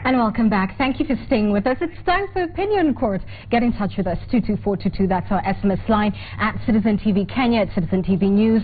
And welcome back. Thank you for staying with us. It's time for Opinion Court. Get in touch with us, 22422. That's our SMS line, at Citizen TV Kenya, at Citizen TV News.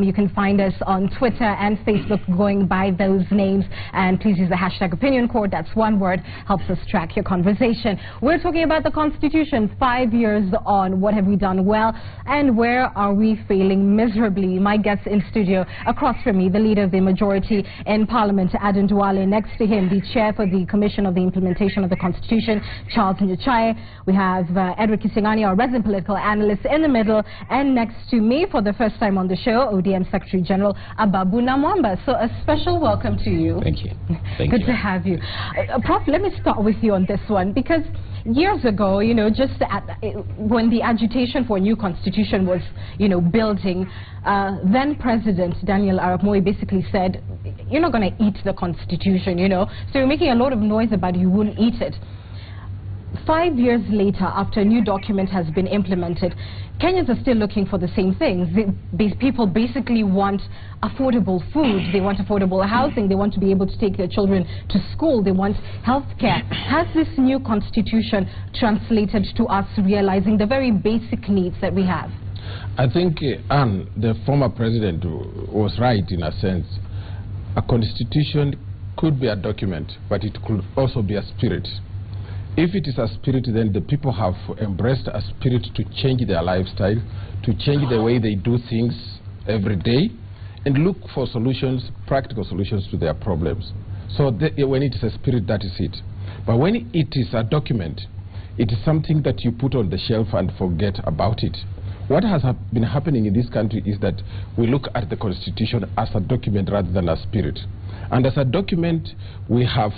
You can find us on Twitter and Facebook going by those names. And please use the hashtag Opinion Court. That's one word. Helps us track your conversation. We're talking about the Constitution 5 years on. What have we done well? And where are we failing miserably? My guests in studio, across from me, the leader of the majority in Parliament, Aden Duale. Next to him, the chair for the Commission of the Implementation of the Constitution, Charles Nyachae. We have Edward Kisingani, our resident political analyst, in the middle. And next to me, for the first time on the show, ODM Secretary General Ababu Namwamba. So a special welcome to you. Thank you. Good to have you. Prof, let me start with you on this one, because years ago, just when the agitation for a new constitution was, building, then President Daniel Arap Moi basically said, you're not going to eat the constitution, So you're making a lot of noise about you won't eat it. 5 years later, after a new document has been implemented, Kenyans are still looking for the same things. These people basically want affordable food, they want affordable housing, they want to be able to take their children to school, they want health care. Has this new constitution translated to us realizing the very basic needs that we have? I think Anne, the former president, was right in a sense. A constitution could be a document, but it could also be a spirit. If it is a spirit, then the people have embraced a spirit to change their lifestyle, to change the way they do things every day, and look for solutions, practical solutions to their problems. So when it is a spirit, that is it. But when it is a document, it is something that you put on the shelf and forget about it. What has been happening in this country is that we look at the Constitution as a document rather than a spirit. And as a document, we have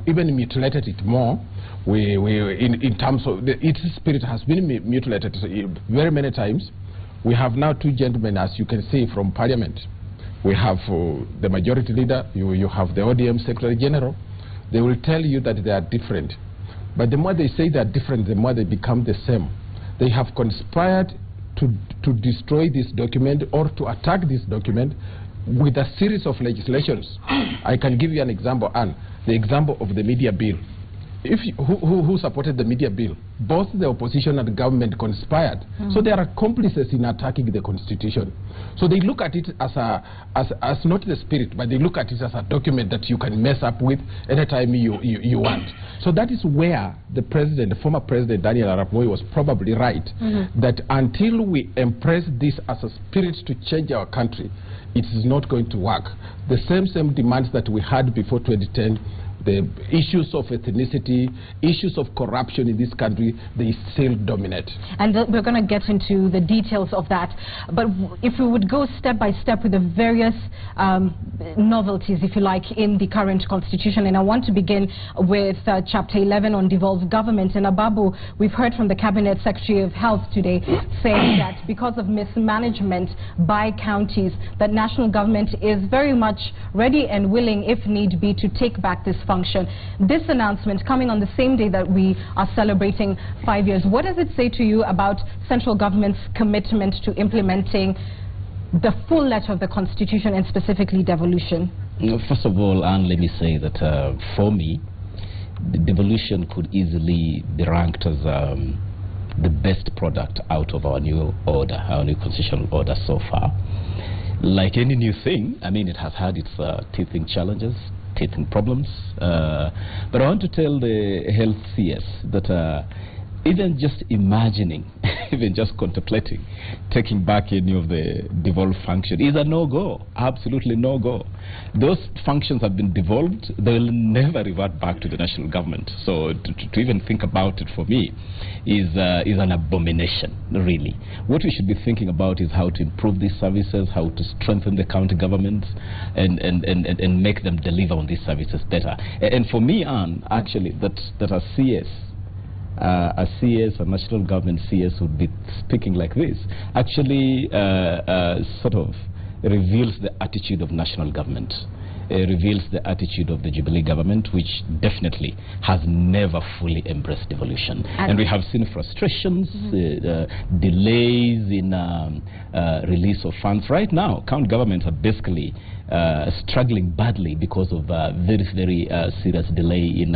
even mutilated it more. In terms of its spirit has been mutilated very many times. We have now two gentlemen, as you can see, from Parliament. We have the majority leader, you have the ODM Secretary General. They will tell you that they are different. But the more they say they are different, the more they become the same. They have conspired to destroy this document or to attack this document with a series of legislations. I can give you an example, Anne, the example of the media bill. Who supported the media bill? Both the opposition and the government conspired. So they are accomplices in attacking the Constitution. So they look at it as not the spirit, but they look at it as a document that you can mess up with anytime you want. So that is where the former president Daniel Arap Moi was probably right, that until we embrace this as a spirit to change our country, it is not going to work. The same demands that we had before 2010, the issues of ethnicity, issues of corruption in this country, they still dominate. And we're going to get into the details of that. But if we would go step by step with the various novelties, if you like, in the current constitution. And I want to begin with Chapter 11 on devolved government. And Ababu, we've heard from the Cabinet Secretary of Health today saying that because of mismanagement by counties, that national government is very much ready and willing, if need be, to take back this function. This announcement coming on the same day that we are celebrating 5 years, what does it say to you about central government's commitment to implementing the full letter of the Constitution and specifically devolution? First of all, Anne, let me say that for me, the devolution could easily be ranked as the best product out of our new order, our new constitutional order so far. Like any new thing, I mean, it has had its teething challenges, teething problems, but I want to tell the health CS that even just imagining, even just contemplating taking back any of the devolved function is a no-go, absolutely no-go. Those functions have been devolved, they will never revert back to the national government. So to even think about it for me is an abomination, really. What we should be thinking about is how to improve these services, how to strengthen the county governments and make them deliver on these services better. And for me, Anne, actually, that a CS, a national government CS would be speaking like this, actually sort of reveals the attitude of national government. reveals the attitude of the Jubilee government, which definitely has never fully embraced devolution. And we have seen frustrations, delays in release of funds. Right now, county governments are basically struggling badly because of very serious delay in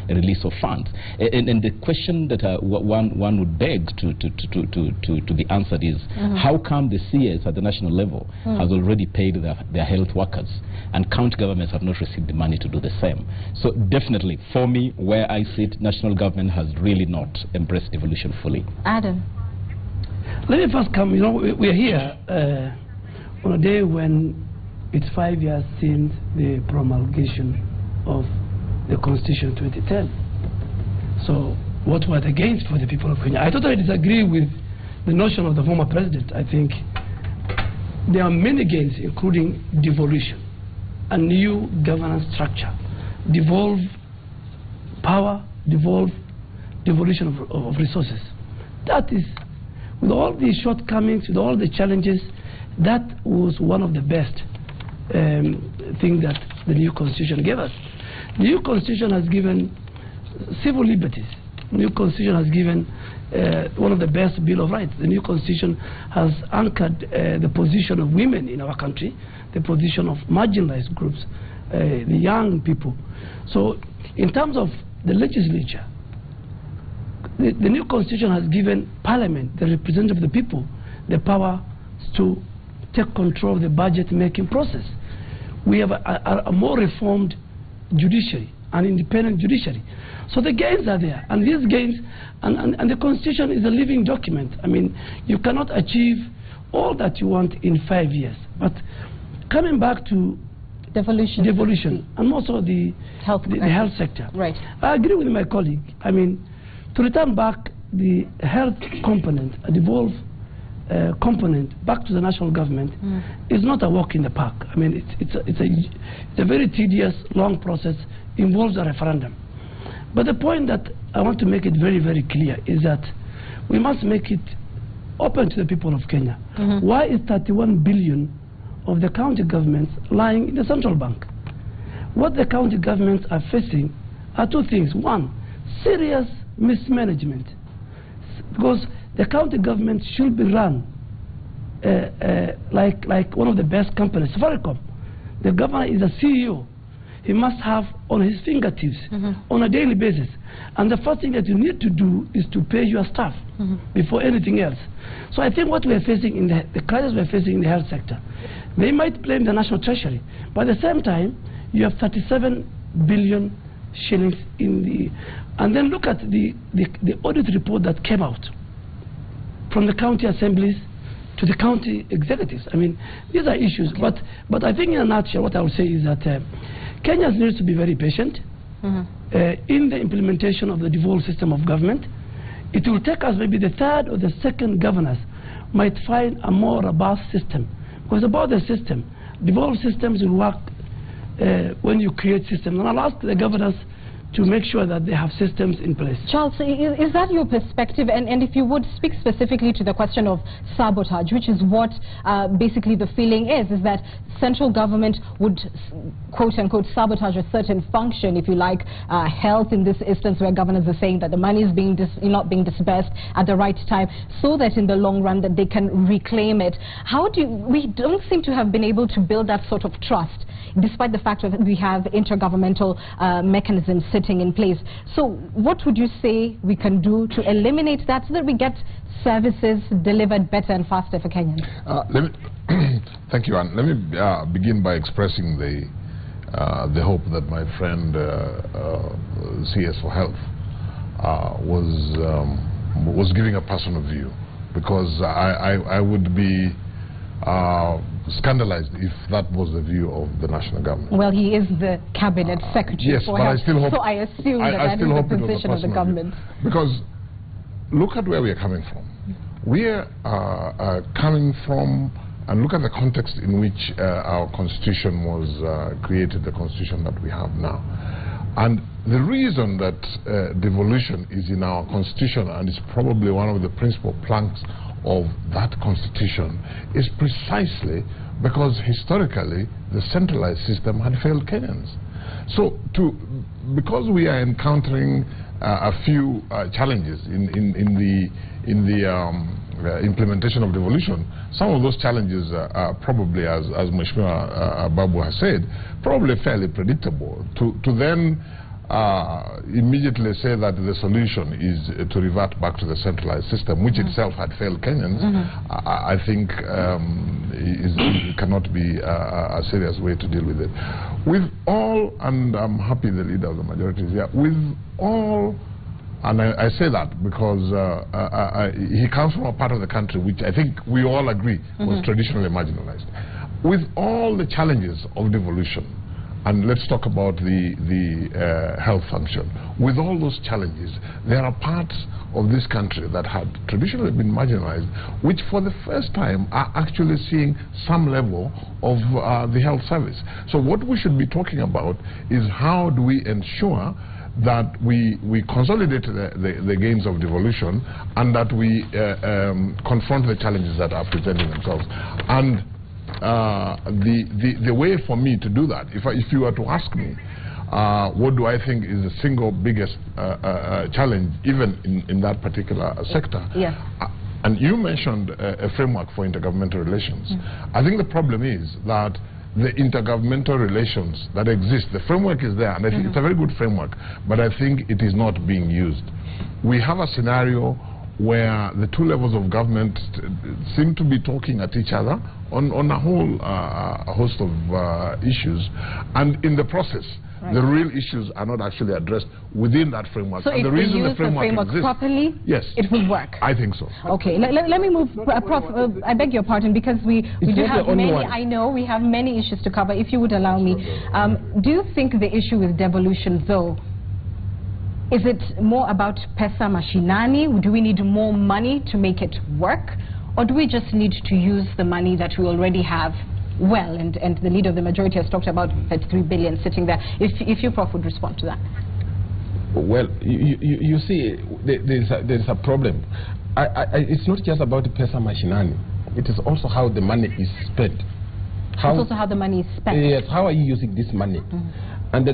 release of funds. And the question that one would beg to be answered is, how come the CS at the national level has already paid their health workers and county governments have not received the money to do the same? So definitely, for me, where I sit, national government has really not embraced devolution fully. Adam. Let me first come, we're here on a day when it's 5 years since the promulgation of the Constitution 2010. So what were the gains for the people of Kenya? I totally disagree with the notion of the former president. I think there are many gains, including devolution, a new governance structure, devolve power, devolution of resources. That is, with all the shortcomings, with all the challenges, that was one of the best thing that the new constitution gave us. The new constitution has given civil liberties. The new constitution has given one of the best Bill of Rights. The new constitution has anchored the position of women in our country, the position of marginalized groups, the young people. So in terms of the legislature, the new constitution has given Parliament, the representative of the people, the power to take control of the budget-making process. We have a more reformed judiciary, an independent judiciary. So the gains are there, and these gains, and the Constitution is a living document. I mean, you cannot achieve all that you want in 5 years. But coming back to devolution and also the health sector, right. I agree with my colleague. I mean, to return back the health component, a devolved component back to the national government is not a walk in the park. I mean, it's a very tedious, long process, involves a referendum. But the point that I want to make it very, very clear is that we must make it open to the people of Kenya. Why is 31 billion of the county governments lying in the central bank? What the county governments are facing are two things. One, serious mismanagement, because the county government should be run like one of the best companies, Safaricom. The governor is a CEO. He must have on his fingertips on a daily basis. And the first thing that you need to do is to pay your staff before anything else. So I think what we are facing in the crisis we are facing in the health sector, they might blame the national treasury, but at the same time, you have 37 billion shillings in the... And then look at the audit report that came out from the county assemblies to the county executives. I mean, these are issues. Okay. But I think in a nutshell, what I would say is that Kenya needs to be very patient in the implementation of the devolved system of government. It will take us maybe the third or the second governors might find a more robust system. Because about the system, devolved systems will work when you create systems. And I'll ask the governors to make sure that they have systems in place. Charles, is that your perspective? And if you would speak specifically to the question of sabotage, which is what basically the feeling is that central government would, quote-unquote, sabotage a certain function, if you like, health in this instance, where governors are saying that the money is not being disbursed at the right time, so that in the long run that they can reclaim it. We don't seem to have been able to build that sort of trust, despite the fact that we have intergovernmental mechanisms sitting in place. So what would you say we can do to eliminate that so that we get services delivered better and faster for Kenyans? Thank you, Anne. Let me begin by expressing the hope that my friend CS for Health was giving a personal view, because I would be scandalized if that was the view of the national government. Well, he is the cabinet secretary for health, so I assume that is the position of the government. Because look at where we are coming from. We are coming from, and look at the context in which our constitution was created, the constitution that we have now. And the reason that devolution is in our constitution, and is probably one of the principal planks of that constitution is precisely because historically the centralized system had failed Kenyans. So because we are encountering a few challenges in the implementation of devolution, some of those challenges are probably, as Mheshimiwa Babu has said, probably fairly predictable. To then immediately say that the solution is to revert back to the centralized system, which itself had failed Kenyans, I think it cannot be a serious way to deal with it. With all, and I'm happy the leader of the majority is here, with all, and I say that because he comes from a part of the country which I think we all agree was traditionally marginalized. With all the challenges of devolution, and let's talk about the health function. With all those challenges, there are parts of this country that had traditionally been marginalized, which for the first time are actually seeing some level of the health service. So what we should be talking about is how do we ensure that we consolidate the gains of devolution and that we confront the challenges that are presenting themselves. And the way for me to do that, if you were to ask me, what do I think is the single biggest challenge, even in that particular sector? Yes. And you mentioned a framework for intergovernmental relations. I think the problem is that the intergovernmental relations that exist, the framework is there, and I think it's a very good framework, but I think it is not being used. We have a scenario where the two levels of government seem to be talking at each other on a whole host of issues, and in the process, the real issues are not actually addressed within that framework. So and if the reason we use the framework exists, properly, yes, it will work. I think so. Okay, let me move, Prof. I beg your pardon, because we do have many. I know we have many issues to cover. If you would allow me, do you think the issue with devolution, though, is it more about pesa mashinani? Do we need more money to make it work, or do we just need to use the money that we already have well? And the leader of the majority has talked about 33 billion sitting there. If you, Prof, would respond to that. Well, you see, there's a problem. It's not just about pesa mashinani. It is also how the money is spent. It's also how the money is spent. Yes, how are you using this money? And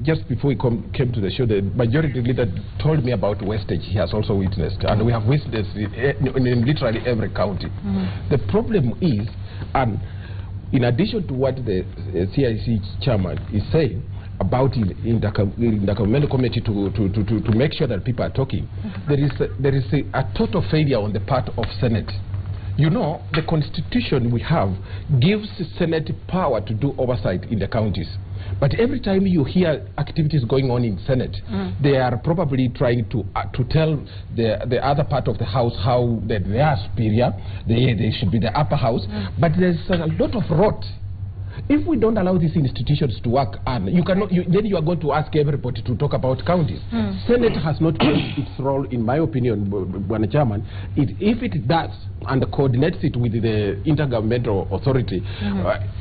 just before we came to the show, the majority leader told me about wastage he has also witnessed, and we have witnessed it in literally every county. The problem is, and in addition to what the CIC chairman is saying about in the intergovernmental committee to make sure that people are talking, there is a total failure on the part of Senate. You know, the constitution we have gives the Senate power to do oversight in the counties. But every time you hear activities going on in Senate, they are probably trying to tell the other part of the House how they are superior, they should be the upper house. But there's a lot of rot. If we don't allow these institutions to work, and then you are going to ask everybody to talk about counties. Senate has not played its role, in my opinion, Bwana Chairman. If it does and coordinates it with the intergovernmental authority,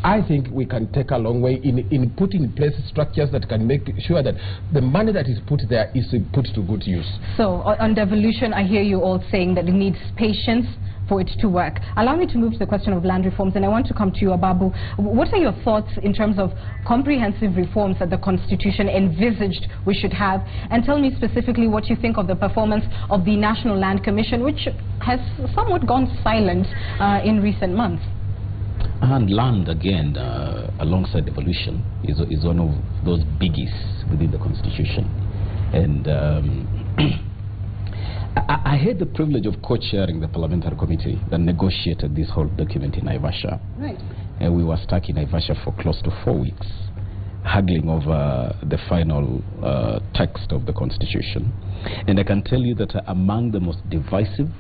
I think we can take a long way in putting in place structures that can make sure that the money that is put there is put to good use. So on devolution, I hear you all saying that it needs patience for it to work. Allow me to move to the question of land reforms, and I want to come to you, Ababu. What are your thoughts in terms of comprehensive reforms that the Constitution envisaged we should have? And tell me specifically what you think of the performance of the National Land Commission, which has somewhat gone silent in recent months. And land, again, alongside devolution, is one of those biggies within the Constitution. And I had the privilege of co-chairing the parliamentary committee that negotiated this whole document in Naivasha. Right. And we were stuck in Naivasha for close to 4 weeks, haggling over the final text of the Constitution. And I can tell you that among the most divisive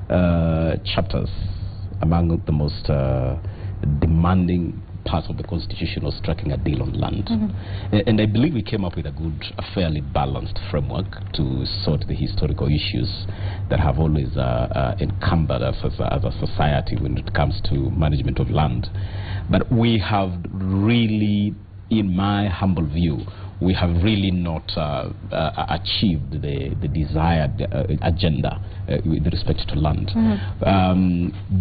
chapters, among the most demanding parts of the Constitution was striking a deal on land. And I believe we came up with a fairly balanced framework to sort the historical issues that have always encumbered us as a society when it comes to management of land. But we have really, in my humble view, we have really not achieved the desired agenda with respect to land.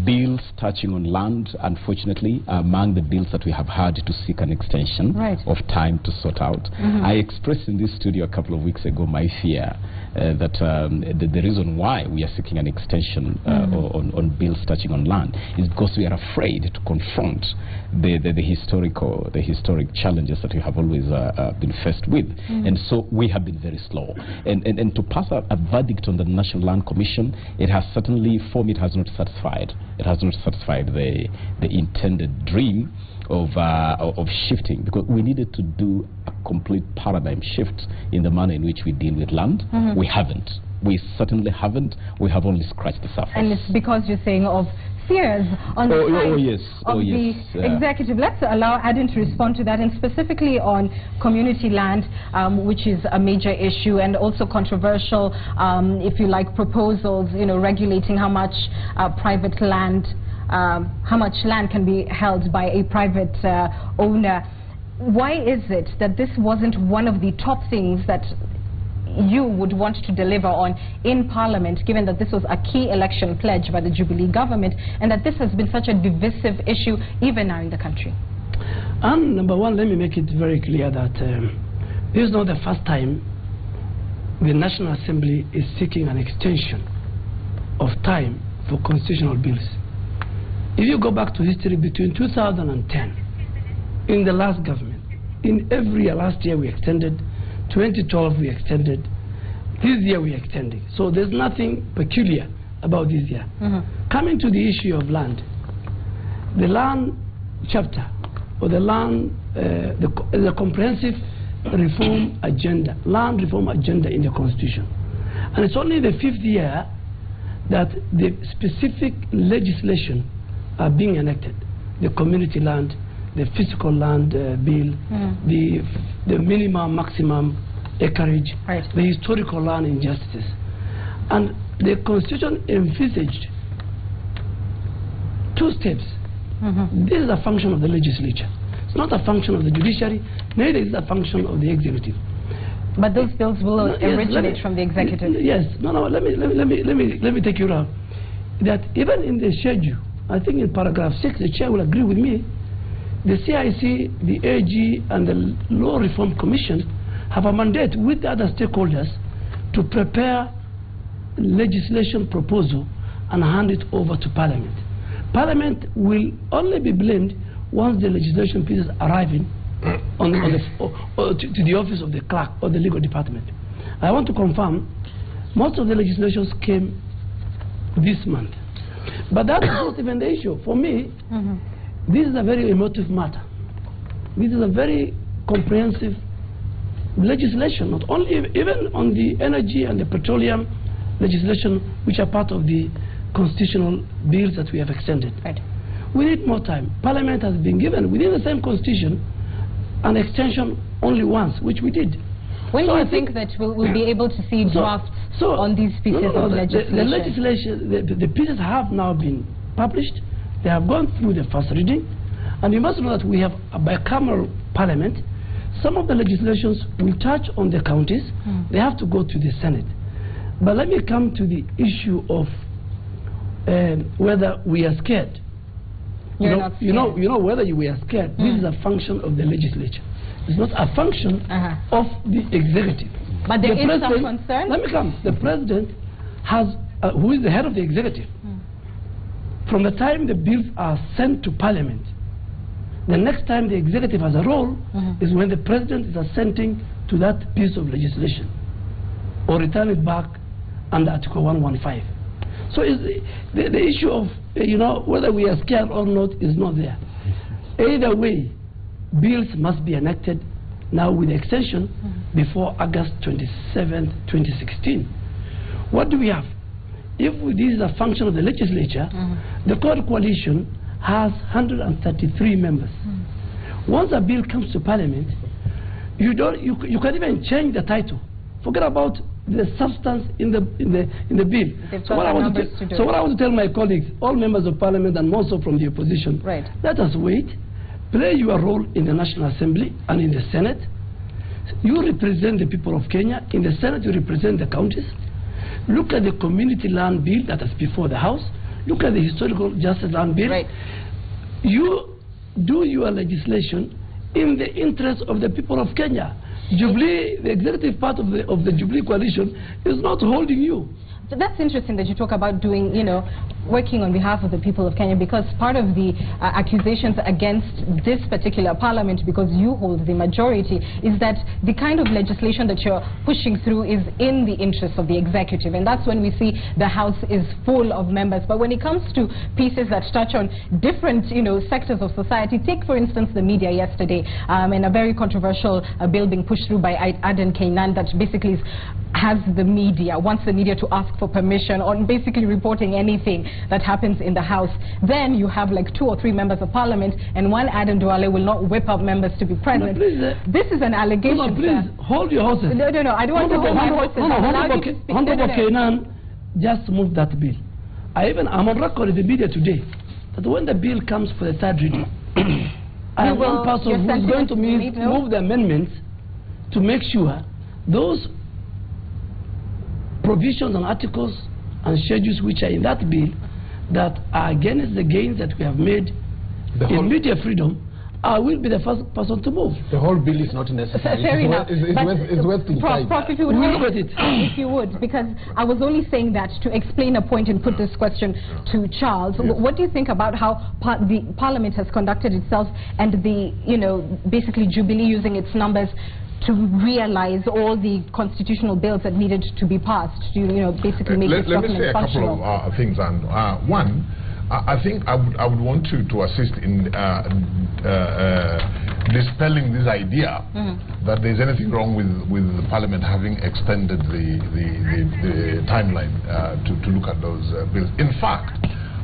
Bills touching on land, unfortunately, are among the bills that we have had to seek an extension of time to sort out. I expressed in this studio a couple of weeks ago my fear that the reason why we are seeking an extension on bills touching on land is because we are afraid to confront the historic challenges that we have always been faced with. And so we have been very slow. And to pass a verdict on the National Land Commission, it has certainly, for me, it has not satisfied. It has not satisfied the intended dream of shifting, because we needed to do a complete paradigm shift in the manner in which we deal with land. We haven't. We certainly haven't. We have only scratched the surface. And it's because you're saying of fears on the side of the executive. Let's allow Addin to respond to that, and specifically on community land, which is a major issue and also controversial, if you like, proposals, regulating how much private land, how much land can be held by a private owner. Why is it that this wasn't one of the top things that you would want to deliver on in Parliament, given that this was a key election pledge by the Jubilee government, and that this has been such a divisive issue even now in the country? Number one, let me make it very clear that this is not the first time the National Assembly is seeking an extension of time for constitutional bills. If you go back to history, between 2010, in the last government, in every year, last year we extended, 2012 we extended, this year we are extending. So there's nothing peculiar about this year. Coming to the issue of land, the land chapter, or the land, the comprehensive reform agenda, land reform agenda in the Constitution. And it's only the 5th year that the specific legislation are being enacted. The community land, the physical land bill, the minimum, maximum acreage, the historical land injustices. And the Constitution envisaged 2 steps. This is a function of the legislature. It's not a function of the judiciary, neither is it a function of the executive. But those bills will originate from the executive. Yes. No, let me take you around. That even in the schedule, I think in paragraph 6, the chair will agree with me, the CIC, the AG, and the Law Reform Commission have a mandate with the other stakeholders to prepare legislation proposal and hand it over to Parliament. Parliament will only be blamed once the legislation pieces arrive in to the office of the clerk or the legal department. I want to confirm most of the legislations came this month. But that is not even the issue. For me, this is a very emotive matter. This is a very comprehensive legislation, not only even on the energy and the petroleum legislation, which are part of the constitutional bills that we have extended. We need more time. Parliament has been given, within the same constitution, an extension only once, which we did. When do you think that we'll be able to see drafts on these pieces of legislation? The pieces have now been published. They have gone through the first reading. And you must know that we have a bicameral parliament. Some of the legislations will touch on the counties. They have to go to the Senate. But let me come to the issue of whether we are scared. You know whether we are scared. This is a function of the legislature. It's not a function of the executive. But there is some concern. Let me come. The president has, who is the head of the executive, from the time the bills are sent to Parliament, the next time the executive has a role is when the president is assenting to that piece of legislation or return it back under Article 115. So the issue of whether we are scared or not is not there. Either way, bills must be enacted now with the extension before August 27, 2016. What do we have? If this is a function of the legislature, the Code Coalition has 133 members. Once a bill comes to Parliament, you can even change the title. Forget about the substance in the bill. So what I want to tell my colleagues, all members of Parliament and more so from the opposition, let us wait, play your role in the National Assembly and in the Senate, You represent the people of Kenya. In the Senate, you represent the counties. Look at the community land bill that is before the House. Look at the historical justice land bill. Right. You do your legislation in the interest of the people of Kenya. Jubilee, the executive part of the Jubilee coalition, is not holding you. So that's interesting that you talk about doing, working on behalf of the people of Kenya, because part of the accusations against this particular parliament, because you hold the majority, is that the kind of legislation that you're pushing through is in the interest of the executive, and that's when we see the House is full of members. But when it comes to pieces that touch on different, sectors of society, take for instance the media yesterday, and a very controversial bill being pushed through by Aden Keynan that basically wants the media to ask for permission on basically reporting anything that happens in the House. Then you have like 2 or 3 members of parliament, and one Aden Duale will not whip up members to be present. No, please, this is an allegation. No, please, hold your horses. No, I don't want to hold my horses. Honorable Keynan just moved that bill. I'm on record in the media today that when the bill comes for the 3rd reading, I am one person who is going to move the amendments to make sure those provisions and articles and schedules which are in that bill that are against the gains that we have made in media freedom, I will be the first person to move. The whole bill is not necessary. Fair enough. It's worth inside. Prof, if you would look at it. If you would, because I was only saying that to explain a point and put this question to Charles. Yes. What do you think about how the Parliament has conducted itself, and the, basically Jubilee using its numbers to realize all the constitutional bills that needed to be passed to, basically make this document functional? Let me say a couple of things. And one, I think I would want to assist in dispelling this idea that there's anything wrong with the Parliament having extended the timeline to look at those bills. In fact,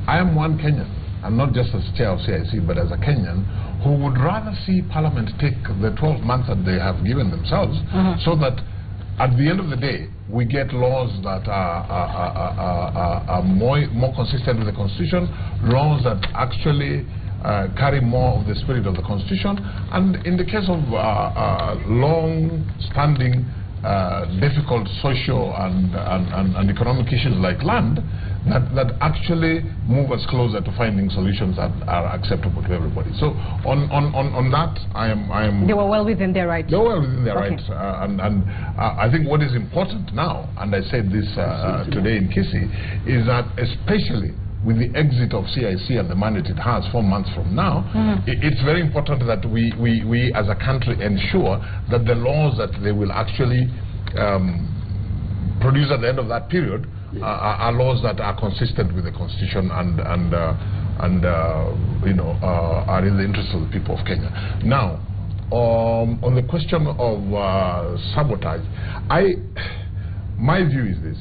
I am one Kenyan, and not just as chair of CIC, but as a Kenyan, who would rather see Parliament take the 12 months that they have given themselves, so that at the end of the day, we get laws that are more consistent with the Constitution, laws that actually carry more of the spirit of the Constitution, and in the case of long-standing, difficult social and economic issues like land, that actually move us closer to finding solutions that are acceptable to everybody. So on that, I am. They were well within their right. They were well within their right, and I think what is important now, and I said this today in Kisii, is that especially with the exit of CIC and the mandate it has 4 months from now, it's very important that we as a country ensure that the laws that they will actually produce at the end of that period are laws that are consistent with the Constitution and are in the interest of the people of Kenya. Now, on the question of sabotage, my view is this.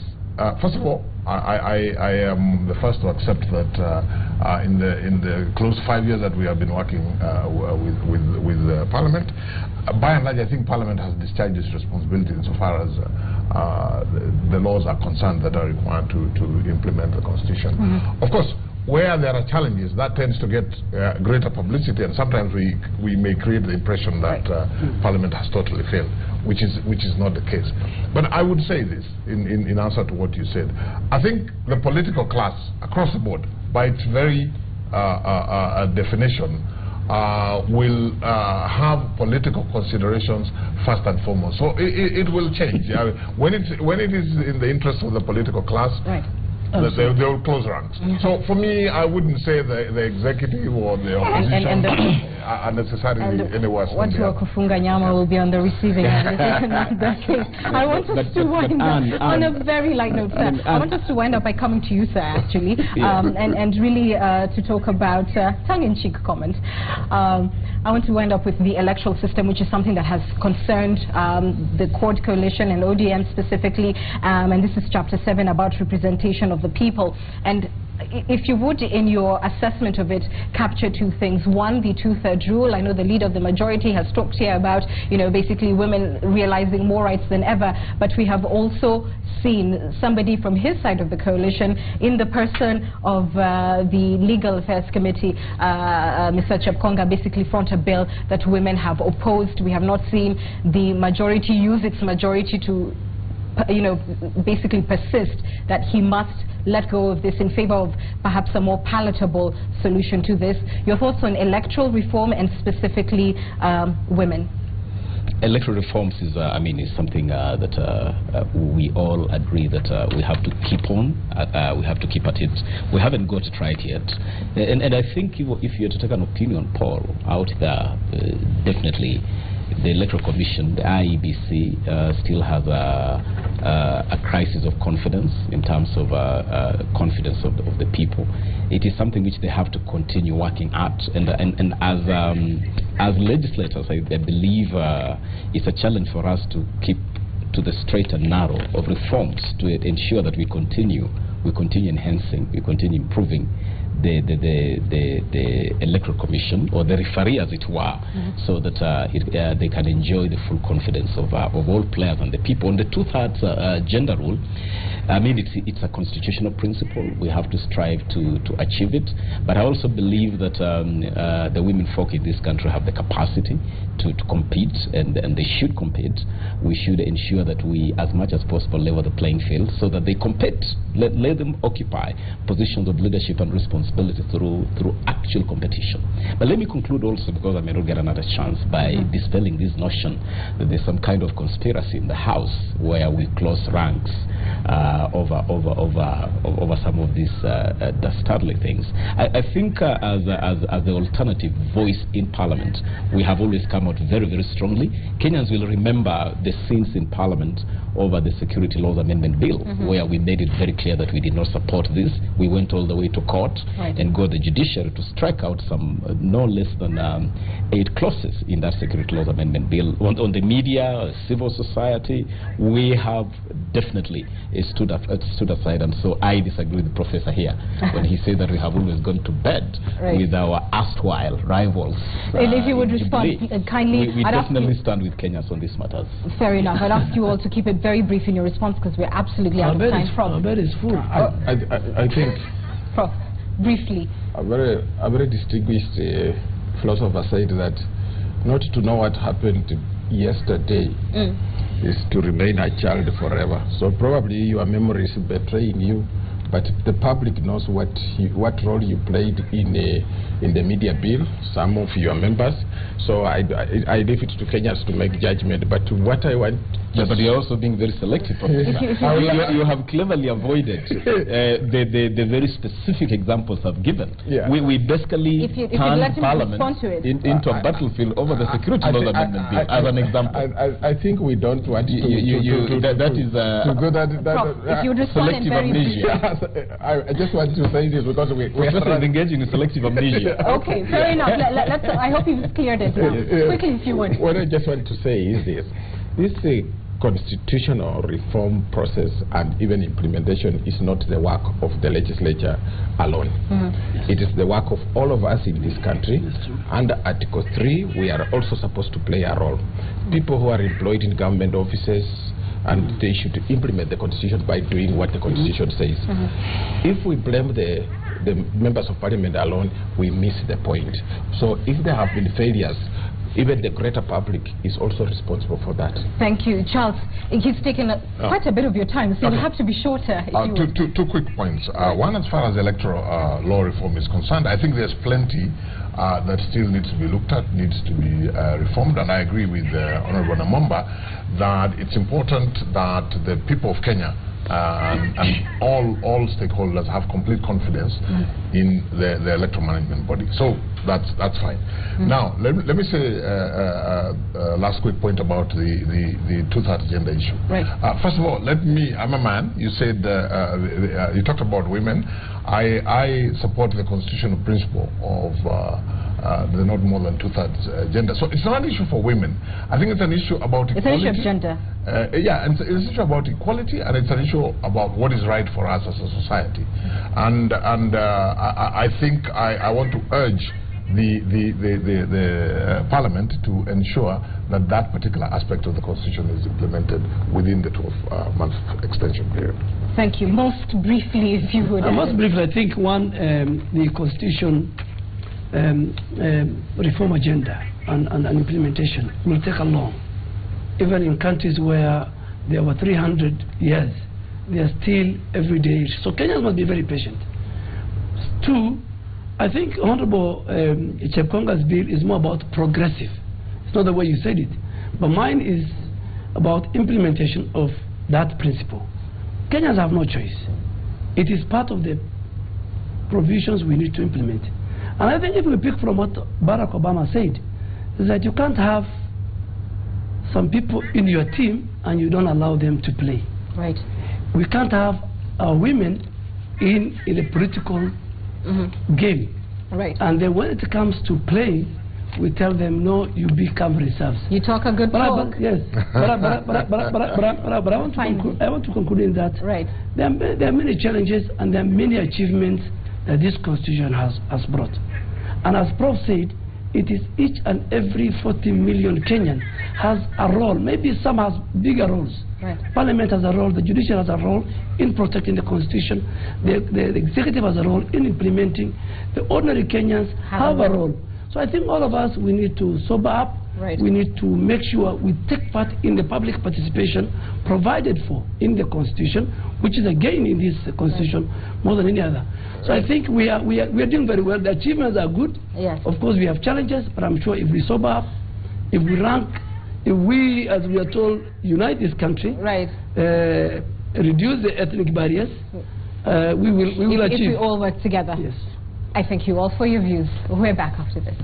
First of all, I am the first to accept that in the close 5 years that we have been working with Parliament, by and large, I think Parliament has discharged its responsibility insofar as the laws are concerned that are required to implement the Constitution. Of course, where there are challenges, that tends to get greater publicity, and sometimes we may create the impression that Parliament has totally failed, which is not the case. But I would say this in answer to what you said. I think the political class across the board, by its very definition, will have political considerations first and foremost. So it will change. When it is in the interest of the political class, they will close ranks. So for me, I wouldn't say the executive or the opposition are necessarily any worse than the other. Kufunga Nyama will be on the receiving end. I want us to wind up on a very light note, sir. I want us to wind up by coming to you, sir, actually, and really to talk about tongue-in-cheek comment. I want to wind up with the electoral system, which is something that has concerned the Court Coalition and ODM specifically, and this is Chapter 7 about representation of the people. And if you would, in your assessment of it, capture two things. One, the two-thirds rule. I know the leader of the majority has talked here about, basically women realizing more rights than ever, but we have also seen somebody from his side of the coalition, in the person of the Legal Affairs Committee, Mr. Chepkonga, basically front a bill that women have opposed. We have not seen the majority use its majority to basically persist that he must let go of this in favor of perhaps a more palatable solution to this. Your thoughts on electoral reform and specifically women? Electoral reforms is something that we all agree that we have to keep on. We have to keep at it. We haven't got it right yet. And I think if you were to take an opinion poll out there, definitely the Electoral Commission, the IEBC, still has a crisis of confidence in terms of confidence of the people. It is something which they have to continue working at, and as legislators, I believe it's a challenge for us to keep to the straight and narrow of reforms to ensure that we continue enhancing, we continue improving the Electoral Commission, or the referee as it were, so that they can enjoy the full confidence of all players and the people. On the two-thirds gender rule, it's a constitutional principle. We have to strive to achieve it, but I also believe that the women folk in this country have the capacity to compete, and they should compete. We should ensure that we, as much as possible, level the playing field so that they compete. Let them occupy positions of leadership and responsibility through actual competition. But let me conclude also, because I may not get another chance, by dispelling this notion that there's some kind of conspiracy in the House where we close ranks over some of these dastardly things. I think as the alternative voice in Parliament, we have always come out very, very strongly. Kenyans will remember the scenes in Parliament over the Security Laws Amendment Bill, where we made it very clear that we did not support this. We went all the way to court and got the judiciary to strike out some no less than 8 clauses in that Security Laws Amendment Bill. On the media, civil society, we have definitely stood aside, and so I disagree with the professor here when he said that we have always gone to bed with our erstwhile rivals. And if you would respond kindly, we definitely stand with Kenyans on these matters. Fair enough. I'd ask you all to keep it very brief in your response, because we're absolutely out of time. Our bed is full. I think, Prof, briefly. A very distinguished philosopher said that not to know what happened yesterday is to remain a child forever. So probably your memory is betraying you, but the public knows what role you played in the media bill, some of your members. So I leave it to Kenyans to make judgment. But what I want... but you're also being very selective, Professor. you have cleverly avoided the very specific examples I've given. Yeah. We basically turned Parliament into a battlefield over the Security Laws Amendment Bill, as an example. I think we don't want to go that if you respond in very amnesia. I just want to say this because we are engaging in selective amnesia. Okay, fair enough. I hope you've cleared it now. Quickly, if you would. What I just want to say is this constitutional reform process and even implementation is not the work of the legislature alone. It is the work of all of us in this country. Under Article 3, we are also supposed to play a role. People who are employed in government offices, and they should implement the constitution by doing what the constitution says. If we blame the members of parliament alone, we miss the point. So if there have been failures, even the greater public is also responsible for that. Thank you. Charles, he's taken quite a bit of your time, so you have to be shorter. Two quick points. One, as far as electoral law reform is concerned, I think there's plenty that still needs to be looked at, needs to be reformed, and I agree with Honorable Namomba that it's important that the people of Kenya and all stakeholders have complete confidence in the electoral management body. So that's fine. Now let me say last quick point about the two-thirds gender issue. First of all, I'm a man. You said you talked about women. I support the constitutional principle of they're not more than 2/3 gender. So it's not an issue for women. I think it's an issue about equality. It's an issue of gender. Yeah, and it's an issue about equality, and it's an issue about what is right for us as a society. And I think I want to urge the Parliament to ensure that that particular aspect of the Constitution is implemented within the 12-month extension period. Thank you. Most briefly, if you would. Most briefly, I think the Constitution reform agenda and implementation will take a long. Even in countries where there were 300 years, they are still every day. So Kenyans must be very patient. Two, I think Honorable Chepkonga's bill is more about progressive. It's not the way you said it. But mine is about implementation of that principle. Kenyans have no choice. It is part of the provisions we need to implement. And I think if we pick from what Barack Obama said, is that you can't have some people in your team and you don't allow them to play. Right. We can't have women in a political game. Right. And then when it comes to playing, we tell them, no, you become reserves. You talk a good talk. Yes. But I want to conclude in that there are many challenges and there are many achievements that this Constitution has brought. And as Prof said, it is each and every 40 million Kenyan has a role. Maybe some has bigger roles. Right. Parliament has a role, the judiciary has a role in protecting the Constitution, the executive has a role in implementing, the ordinary Kenyans have a role. So I think all of us, we need to sober up. Right. We need to make sure we take part in the public participation provided for in the Constitution, which is again in this Constitution more than any other. So I think we are doing very well. The achievements are good. Yes. Of course, we have challenges, but I'm sure if we sober up, if we rank, if we, as we are told, unite this country, reduce the ethnic barriers, we will achieve. If we all work together. Yes. I thank you all for your views. We're back after this.